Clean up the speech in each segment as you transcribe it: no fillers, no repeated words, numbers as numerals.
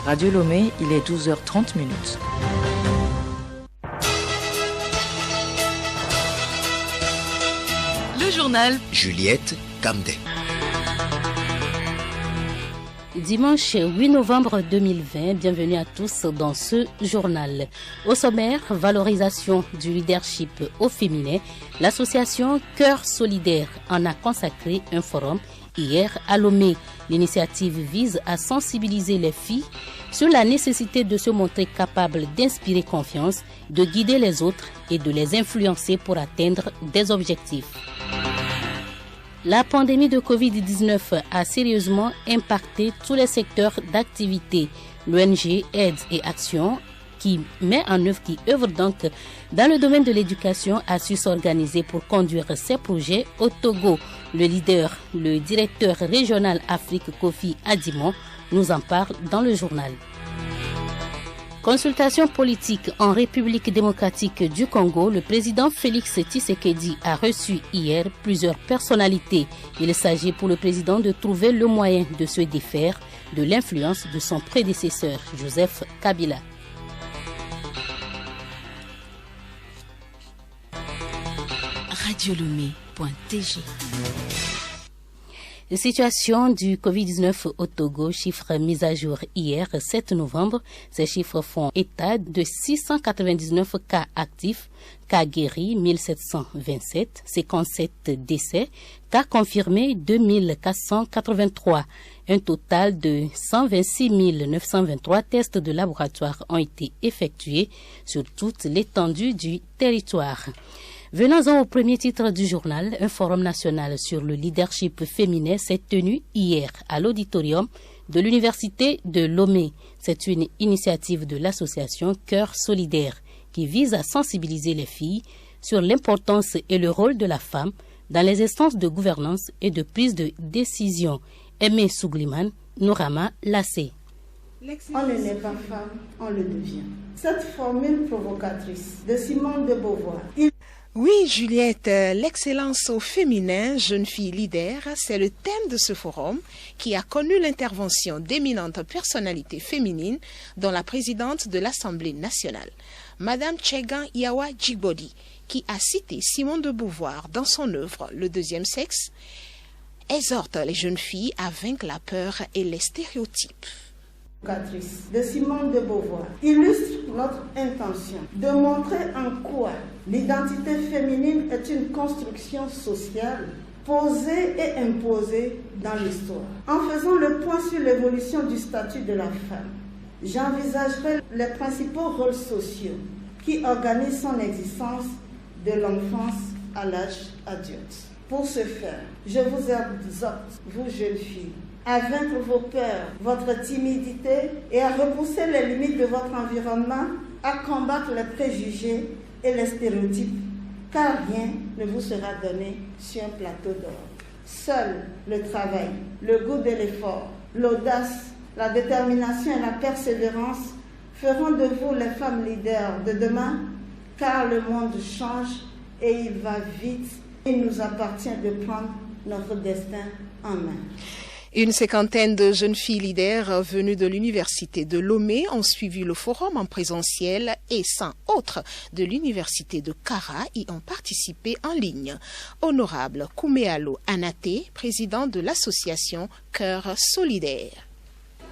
Radio Lomé, il est 12h30. Le journal Juliette Camdet. Dimanche 8 novembre 2020, bienvenue à tous dans ce journal. Au sommaire, valorisation du leadership au féminin, l'association Cœur Solidaire en a consacré un forum hier à Lomé. L'initiative vise à sensibiliser les filles sur la nécessité de se montrer capables d'inspirer confiance, de guider les autres et de les influencer pour atteindre des objectifs. La pandémie de Covid-19 a sérieusement impacté tous les secteurs d'activité. L'ONG Aide et Action, qui œuvre donc dans le domaine de l'éducation, a su s'organiser pour conduire ses projets au Togo. Le directeur régional Afrique, Kofi Adimon, nous en parle dans le journal. Consultation politique en République démocratique du Congo, le président Félix Tshisekedi a reçu hier plusieurs personnalités. Il s'agit pour le président de trouver le moyen de se défaire de l'influence de son prédécesseur, Joseph Kabila. radiolomé.tg. Situation du Covid-19 au Togo, chiffres mis à jour hier 7 novembre. Ces chiffres font état de 699 cas actifs, cas guéris 1727, 57 décès, cas confirmés 2483. Un total de 126 923 tests de laboratoire ont été effectués sur toute l'étendue du territoire. Venons-en au premier titre du journal. Un forum national sur le leadership féminin s'est tenu hier à l'auditorium de l'université de Lomé. C'est une initiative de l'association Cœur Solidaire qui vise à sensibiliser les filles sur l'importance et le rôle de la femme dans les instances de gouvernance et de prise de décision. Aimé Sougliman, Nourama Lassé. On ne naît pas femme, on le devient. Cette formule provocatrice de Simone de Beauvoir. Oui, Juliette, l'excellence au féminin, jeune fille leader, c'est le thème de ce forum qui a connu l'intervention d'éminentes personnalités féminines, dont la présidente de l'Assemblée nationale, Madame Tchegan Yawa Djibodi, qui a cité Simone de Beauvoir dans son œuvre Le deuxième sexe, exhorte les jeunes filles à vaincre la peur et les stéréotypes. De Simone de Beauvoir illustre notre intention de montrer en quoi l'identité féminine est une construction sociale posée et imposée dans l'histoire. En faisant le point sur l'évolution du statut de la femme, j'envisagerai les principaux rôles sociaux qui organisent son existence de l'enfance à l'âge adulte. Pour ce faire, je vous exhorte, vous jeunes filles, à vaincre vos peurs, votre timidité et à repousser les limites de votre environnement, à combattre les préjugés et les stéréotypes, car rien ne vous sera donné sur un plateau d'or. Seul le travail, le goût de l'effort, l'audace, la détermination et la persévérance feront de vous les femmes leaders de demain, car le monde change et il va vite. Il nous appartient de prendre notre destin en main. Une cinquantaine de jeunes filles leaders venues de l'université de Lomé ont suivi le forum en présentiel et 100 autres de l'université de Kara y ont participé en ligne. Honorable Kouméalo Anaté, président de l'association Cœur Solidaire.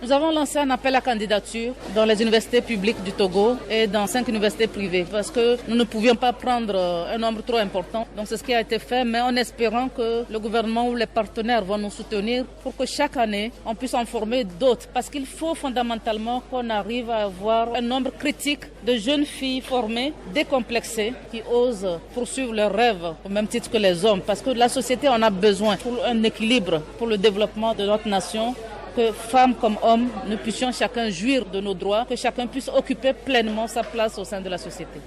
Nous avons lancé un appel à candidature dans les universités publiques du Togo et dans 5 universités privées parce que nous ne pouvions pas prendre un nombre trop important. Donc c'est ce qui a été fait, mais en espérant que le gouvernement ou les partenaires vont nous soutenir pour que chaque année on puisse en former d'autres. Parce qu'il faut fondamentalement qu'on arrive à avoir un nombre critique de jeunes filles formées, décomplexées, qui osent poursuivre leurs rêves au même titre que les hommes. Parce que la société en a besoin pour un équilibre, pour le développement de notre nation. Que femmes comme hommes, nous puissions chacun jouir de nos droits, que chacun puisse occuper pleinement sa place au sein de la société.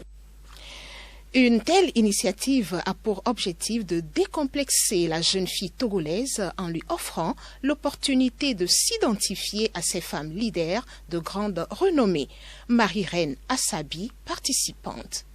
Une telle initiative a pour objectif de décomplexer la jeune fille togolaise en lui offrant l'opportunité de s'identifier à ces femmes leaders de grande renommée. Marie-Reine Assabi, participante.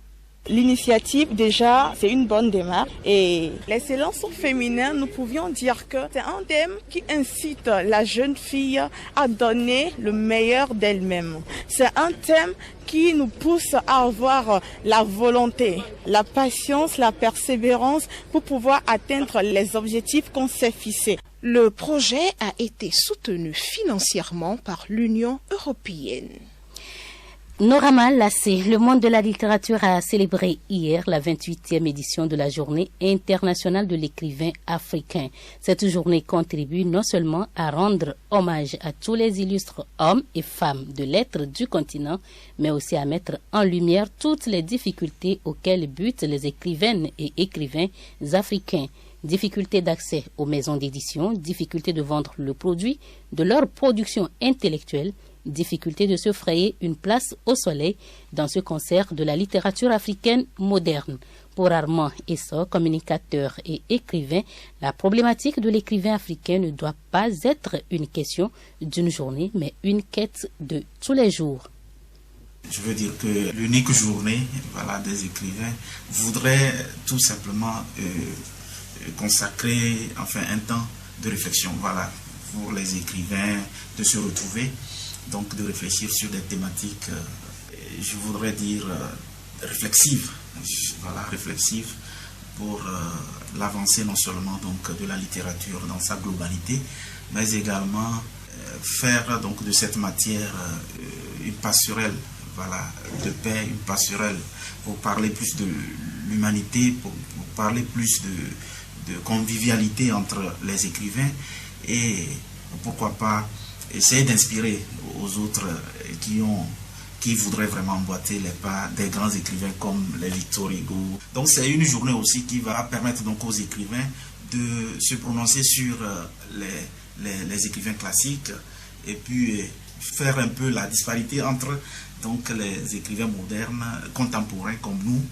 L'initiative, déjà, c'est une bonne démarche. Et l'excellence au féminin, nous pouvions dire que c'est un thème qui incite la jeune fille à donner le meilleur d'elle-même. C'est un thème qui nous pousse à avoir la volonté, la patience, la persévérance pour pouvoir atteindre les objectifs qu'on s'est fixés. Le projet a été soutenu financièrement par l'Union européenne. Norama Lassé, le monde de la littérature a célébré hier la 28e édition de la Journée internationale de l'écrivain africain. Cette journée contribue non seulement à rendre hommage à tous les illustres hommes et femmes de lettres du continent, mais aussi à mettre en lumière toutes les difficultés auxquelles butent les écrivaines et écrivains africains. Difficulté d'accès aux maisons d'édition, difficulté de vendre le produit de leur production intellectuelle, difficulté de se frayer une place au soleil dans ce concert de la littérature africaine moderne. Pour Armand Essa, communicateur et écrivain, la problématique de l'écrivain africain ne doit pas être une question d'une journée, mais une quête de tous les jours. Je veux dire que l'unique journée des écrivains voudrait tout simplement consacrer un temps de réflexion pour les écrivains, de se retrouver, donc de réfléchir sur des thématiques, je voudrais dire réflexives, réflexives pour l'avancée non seulement donc de la littérature dans sa globalité, mais également faire donc de cette matière une passerelle de paix, une passerelle pour parler plus de l'humanité, pour parler plus de convivialité entre les écrivains et pourquoi pas essayer d'inspirer aux autres qui voudraient vraiment emboîter les pas des grands écrivains comme les Victor Hugo. Donc c'est une journée aussi qui va permettre donc aux écrivains de se prononcer sur les écrivains classiques et puis faire un peu la disparité entre donc les écrivains modernes, contemporains comme nous.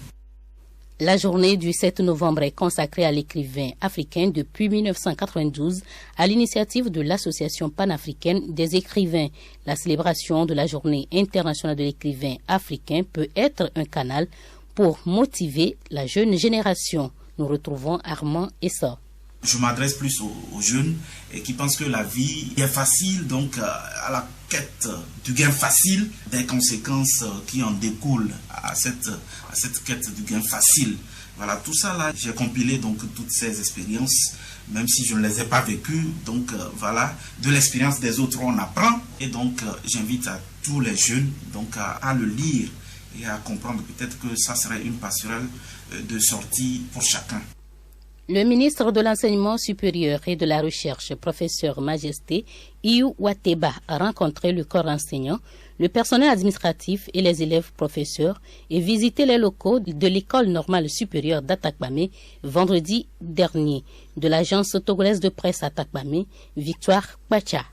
La journée du 7 novembre est consacrée à l'écrivain africain depuis 1992 à l'initiative de l'Association panafricaine des écrivains. La célébration de la journée internationale de l'écrivain africain peut être un canal pour motiver la jeune génération. Nous retrouvons Armand Essa. Je m'adresse plus aux jeunes et qui pensent que la vie est facile, donc à la quête du gain facile, des conséquences qui en découlent à cette quête du gain facile. Voilà, tout ça là, j'ai compilé donc toutes ces expériences, même si je ne les ai pas vécues. Donc de l'expérience des autres on apprend. Et donc j'invite à tous les jeunes donc à le lire et à comprendre peut-être que ça serait une passerelle de sortie pour chacun. Le ministre de l'Enseignement supérieur et de la Recherche, professeur Majesté Iou Wateba, a rencontré le corps enseignant, le personnel administratif et les élèves professeurs et visité les locaux de l'École normale supérieure d'Atakpamé vendredi dernier. De l'agence togolaise de presse Atakpamé, Victoire Pacha.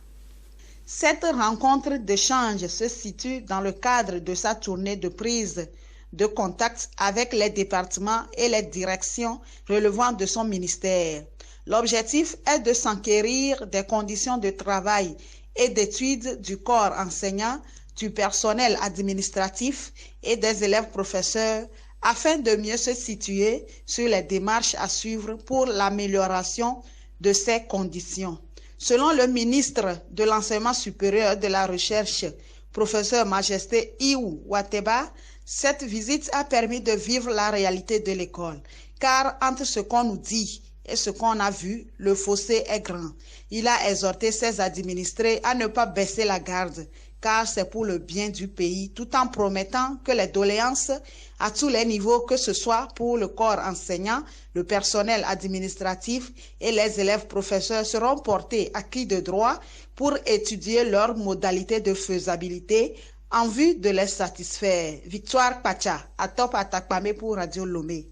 Cette rencontre d'échange se situe dans le cadre de sa tournée de prise de contact avec les départements et les directions relevant de son ministère. L'objectif est de s'enquérir des conditions de travail et d'études du corps enseignant, du personnel administratif et des élèves professeurs afin de mieux se situer sur les démarches à suivre pour l'amélioration de ces conditions. Selon le ministre de l'Enseignement supérieur et de la Recherche, professeur Majesté Iou Wateba, cette visite a permis de vivre la réalité de l'école, car entre ce qu'on nous dit et ce qu'on a vu, le fossé est grand. Il a exhorté ses administrés à ne pas baisser la garde, car c'est pour le bien du pays, tout en promettant que les doléances à tous les niveaux, que ce soit pour le corps enseignant, le personnel administratif et les élèves professeurs, seront portées à qui de droit pour étudier leurs modalités de faisabilité en vue de les satisfaire. Victoire Pacha, à Top Atakpamé pour Radio Lomé.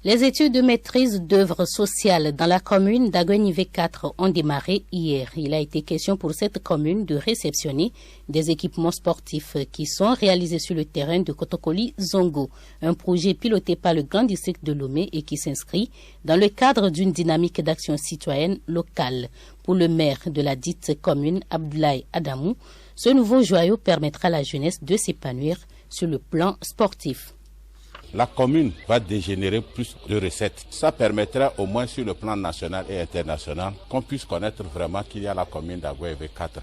Les études de maîtrise d'œuvres sociales dans la commune d'Aguenivé 4 ont démarré hier. Il a été question pour cette commune de réceptionner des équipements sportifs qui sont réalisés sur le terrain de Kotokoli Zongo, un projet piloté par le Grand District de Lomé et qui s'inscrit dans le cadre d'une dynamique d'action citoyenne locale. Pour le maire de la dite commune, Abdoulaye Adamou, ce nouveau joyau permettra à la jeunesse de s'épanouir sur le plan sportif. la commune va dégénérer plus de recettes. Ça permettra au moins sur le plan national et international qu'on puisse connaître vraiment qu'il y a la commune d'Agoé V4.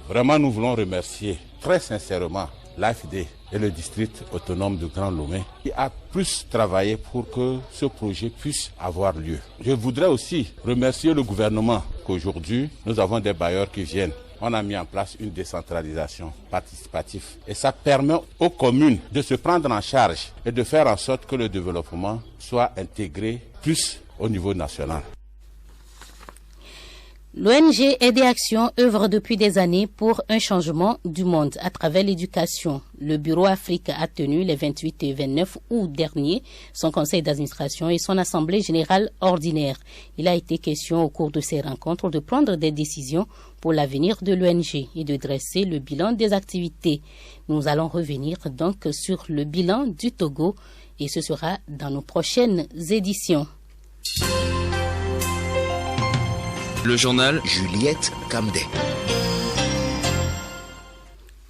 Vraiment, nous voulons remercier très sincèrement l'AFD et le district autonome de Grand Lomé qui a plus travaillé pour que ce projet puisse avoir lieu. Je voudrais aussi remercier le gouvernement qu'aujourd'hui nous avons des bailleurs qui viennent. On a mis en place une décentralisation participative et ça permet aux communes de se prendre en charge et de faire en sorte que le développement soit intégré plus au niveau national. L'ONG Aider Action œuvre depuis des années pour un changement du monde à travers l'éducation. Le Bureau Afrique a tenu les 28 et 29 août dernier son conseil d'administration et son assemblée générale ordinaire. Il a été question au cours de ces rencontres de prendre des décisions pour l'avenir de l'ONG et de dresser le bilan des activités. Nous allons revenir donc sur le bilan du Togo et ce sera dans nos prochaines éditions. Le journal Juliette Kamdé.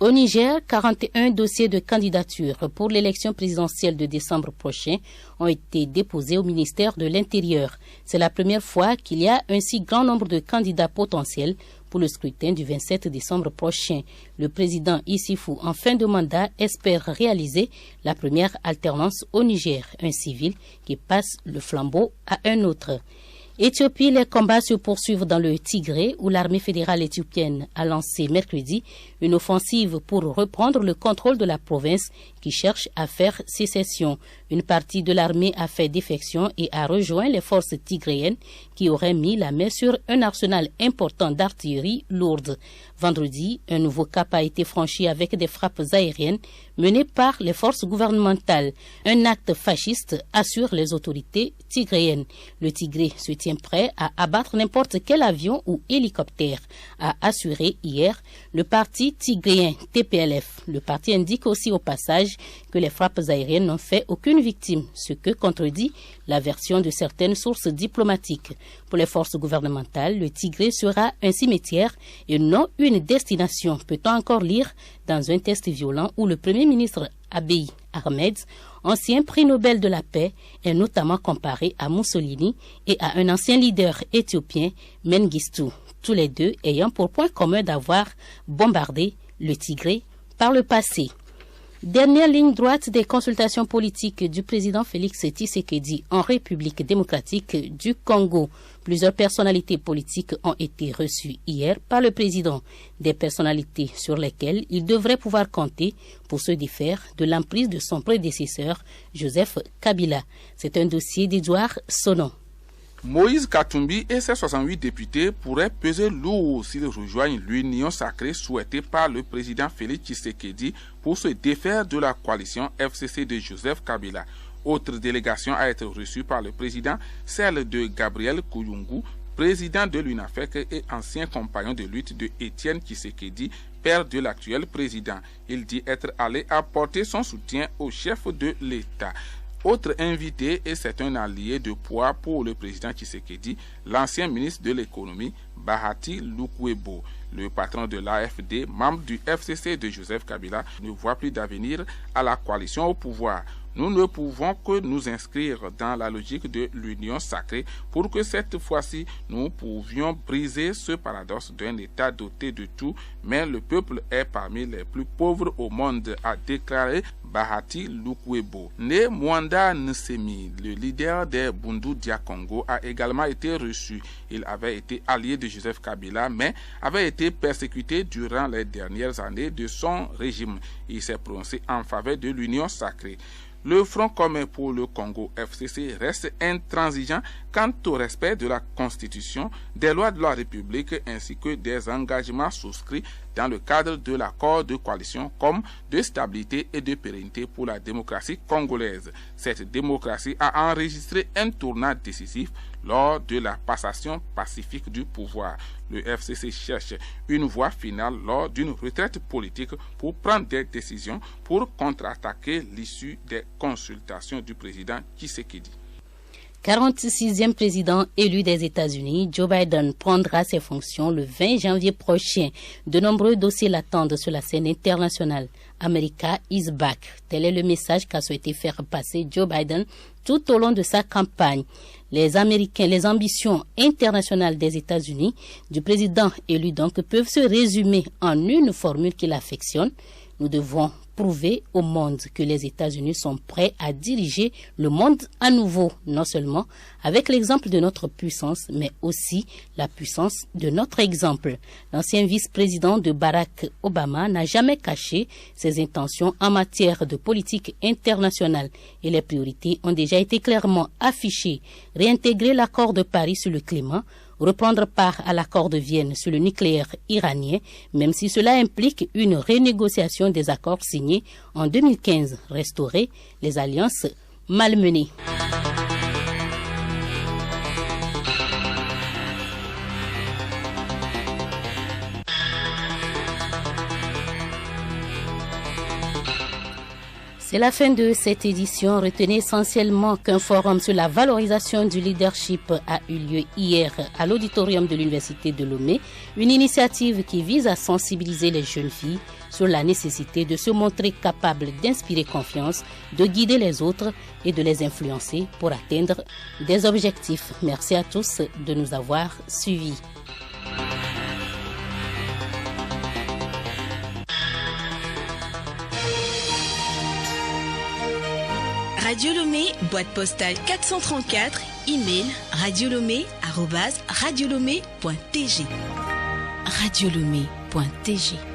Au Niger, 41 dossiers de candidature pour l'élection présidentielle de décembre prochain ont été déposés au ministère de l'Intérieur. C'est la première fois qu'il y a un si grand nombre de candidats potentiels pour le scrutin du 27 décembre prochain. Le président Issifou, en fin de mandat, espère réaliser la première alternance au Niger, un civil qui passe le flambeau à un autre. Éthiopie, les combats se poursuivent dans le Tigré où l'armée fédérale éthiopienne a lancé mercredi une offensive pour reprendre le contrôle de la province qui cherche à faire sécession. Une partie de l'armée a fait défection et a rejoint les forces tigréennes qui auraient mis la main sur un arsenal important d'artillerie lourde. Vendredi, un nouveau cap a été franchi avec des frappes aériennes menées par les forces gouvernementales. Un acte fasciste assure les autorités tigréennes. Le Tigré se tient prêt à abattre n'importe quel avion ou hélicoptère, a assuré hier le parti tigréen TPLF. Le parti indique aussi au passage que les frappes aériennes n'ont fait aucune victime, ce que contredit la version de certaines sources diplomatiques. Pour les forces gouvernementales, le Tigré sera un cimetière et non une destination, peut-on encore lire dans un texte violent où le Premier ministre Abiy Ahmed, ancien prix Nobel de la paix, est notamment comparé à Mussolini et à un ancien leader éthiopien, Mengistu, tous les deux ayant pour point commun d'avoir bombardé le Tigré par le passé. Dernière ligne droite des consultations politiques du président Félix Tshisekedi en République démocratique du Congo. Plusieurs personnalités politiques ont été reçues hier par le président. Des personnalités sur lesquelles il devrait pouvoir compter pour se défaire de l'emprise de son prédécesseur, Joseph Kabila. C'est un dossier d'Edouard Sonon. Moïse Katumbi et ses 68 députés pourraient peser lourd s'ils rejoignent l'union sacrée souhaitée par le président Félix Tshisekedi pour se défaire de la coalition FCC de Joseph Kabila. Autre délégation à être reçue par le président, celle de Gabriel Kouyoungou, président de l'UNAFEC et ancien compagnon de lutte de Étienne Tshisekedi, père de l'actuel président. Il dit être allé apporter son soutien au chef de l'État. Autre invité, et c'est un allié de poids pour le président Tshisekedi, l'ancien ministre de l'économie, Bahati Lukwebo. Le patron de l'AFD, membre du FCC de Joseph Kabila, ne voit plus d'avenir à la coalition au pouvoir. Nous ne pouvons que nous inscrire dans la logique de l'union sacrée pour que cette fois-ci, nous pouvions briser ce paradoxe d'un État doté de tout, mais le peuple est parmi les plus pauvres au monde, a déclaré Bahati Lukwebo. Né Mwanda Nsemi, le leader des Bundu Dia Congo, a également été reçu. Il avait été allié de Joseph Kabila, mais avait été persécuté durant les dernières années de son régime. Il s'est prononcé en faveur de l'union sacrée. Le Front commun pour le Congo FCC reste intransigeant quant au respect de la Constitution, des lois de la République ainsi que des engagements souscrits dans le cadre de l'accord de coalition comme de stabilité et de pérennité pour la démocratie congolaise. Cette démocratie a enregistré un tournant décisif lors de la passation pacifique du pouvoir. Le FCC cherche une voie finale lors d'une retraite politique pour prendre des décisions pour contre-attaquer l'issue des consultations du président Tshisekedi. 46e président élu des États-Unis, Joe Biden prendra ses fonctions le 20 janvier prochain. De nombreux dossiers l'attendent sur la scène internationale. America is back. Tel est le message qu'a souhaité faire passer Joe Biden tout au long de sa campagne. Les Américains, les ambitions internationales des États-Unis du président élu donc peuvent se résumer en une formule qu'il affectionne. Nous devons prouver au monde que les États-Unis sont prêts à diriger le monde à nouveau, non seulement avec l'exemple de notre puissance, mais aussi la puissance de notre exemple. L'ancien vice-président de Barack Obama n'a jamais caché ses intentions en matière de politique internationale et les priorités ont déjà été clairement affichées. Réintégrer l'accord de Paris sur le climat, reprendre part à l'accord de Vienne sur le nucléaire iranien, même si cela implique une renégociation des accords signés en 2015, restaurer les alliances malmenées. C'est la fin de cette édition. Retenez essentiellement qu'un forum sur la valorisation du leadership a eu lieu hier à l'auditorium de l'Université de Lomé, une initiative qui vise à sensibiliser les jeunes filles sur la nécessité de se montrer capables d'inspirer confiance, de guider les autres et de les influencer pour atteindre des objectifs. Merci à tous de nous avoir suivis. Radio Lomé, boîte postale 434, email radiolomé@radiolomé.tg. radiolomé.tg